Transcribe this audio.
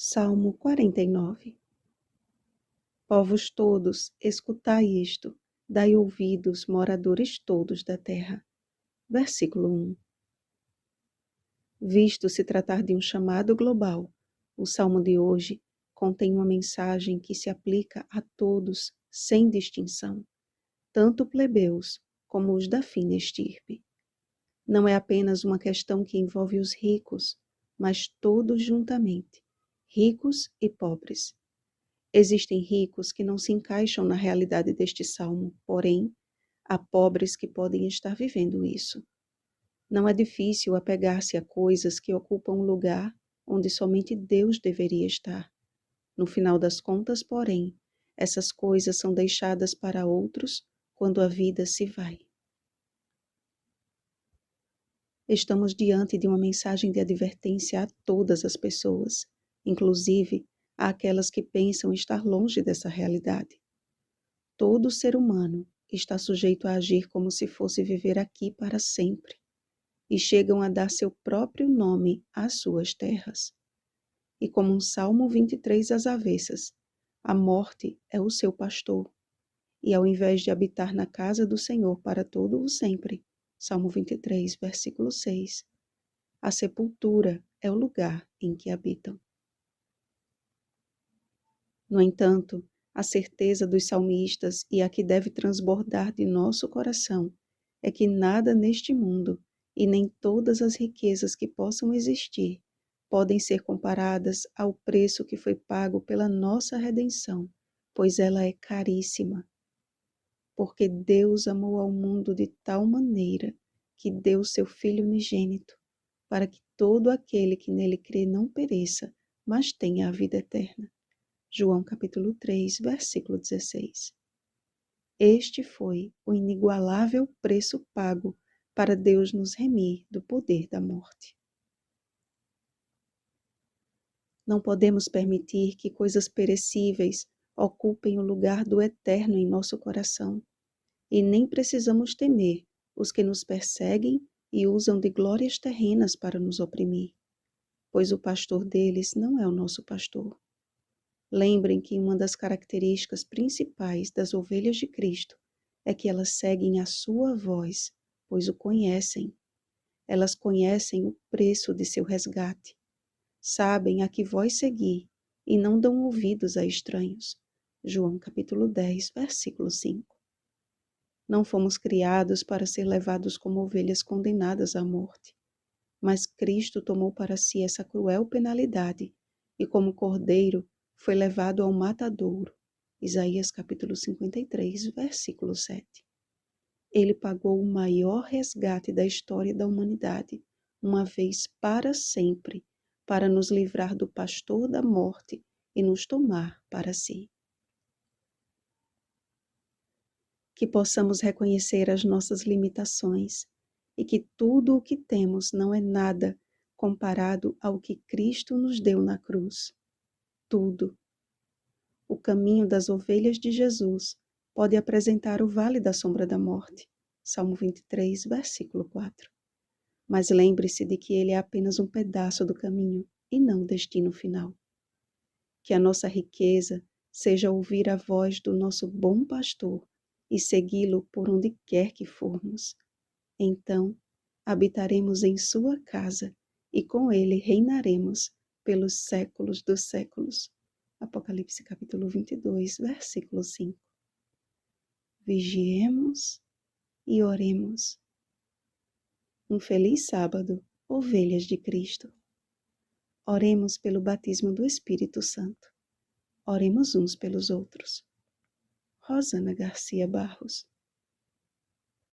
Salmo 49. Povos todos, escutai isto, dai ouvidos, moradores todos da terra. Versículo 1. Visto se tratar de um chamado global, o Salmo de hoje contém uma mensagem que se aplica a todos, sem distinção, tanto plebeus como os da fina estirpe. Não é apenas uma questão que envolve os ricos, mas todos juntamente, ricos e pobres. Existem ricos que não se encaixam na realidade deste salmo, porém, há pobres que podem estar vivendo isso. Não é difícil apegar-se a coisas que ocupam um lugar onde somente Deus deveria estar. No final das contas, porém, essas coisas são deixadas para outros quando a vida se vai. Estamos diante de uma mensagem de advertência a todas as pessoas, inclusive àquelas que pensam estar longe dessa realidade. Todo ser humano está sujeito a agir como se fosse viver aqui para sempre, e chegam a dar seu próprio nome às suas terras. E como um Salmo 23 às avessas, a morte é o seu pastor, e ao invés de habitar na casa do Senhor para todo o sempre, Salmo 23, versículo 6, a sepultura é o lugar em que habitam. No entanto, a certeza dos salmistas e a que deve transbordar de nosso coração é que nada neste mundo e nem todas as riquezas que possam existir podem ser comparadas ao preço que foi pago pela nossa redenção, pois ela é caríssima. Porque Deus amou ao mundo de tal maneira que deu seu Filho unigênito, para que todo aquele que nele crê não pereça, mas tenha a vida eterna. João capítulo 3, versículo 16. Este foi o inigualável preço pago para Deus nos remir do poder da morte. Não podemos permitir que coisas perecíveis ocupem o lugar do eterno em nosso coração, e nem precisamos temer os que nos perseguem e usam de glórias terrenas para nos oprimir, pois o pastor deles não é o nosso pastor. Lembrem que uma das características principais das ovelhas de Cristo é que elas seguem a sua voz, pois o conhecem. Elas conhecem o preço de seu resgate, sabem a que voz seguir e não dão ouvidos a estranhos. João capítulo 10, versículo 5. Não fomos criados para ser levados como ovelhas condenadas à morte, mas Cristo tomou para si essa cruel penalidade e como cordeiro foi levado ao matadouro. Isaías capítulo 53, versículo 7. Ele pagou o maior resgate da história da humanidade, uma vez para sempre, para nos livrar do pastor da morte e nos tomar para si. Que possamos reconhecer as nossas limitações e que tudo o que temos não é nada comparado ao que Cristo nos deu na cruz. Tudo. O caminho das ovelhas de Jesus pode apresentar o vale da sombra da morte. Salmo 23, versículo 4. Mas lembre-se de que ele é apenas um pedaço do caminho e não o destino final. Que a nossa riqueza seja ouvir a voz do nosso bom pastor e segui-lo por onde quer que formos. Então, habitaremos em sua casa e com ele reinaremos pelos séculos dos séculos. Apocalipse capítulo 22, versículo 5. Vigiemos e oremos. Um feliz sábado, ovelhas de Cristo. Oremos pelo batismo do Espírito Santo. Oremos uns pelos outros. Rosana Garcia Barros.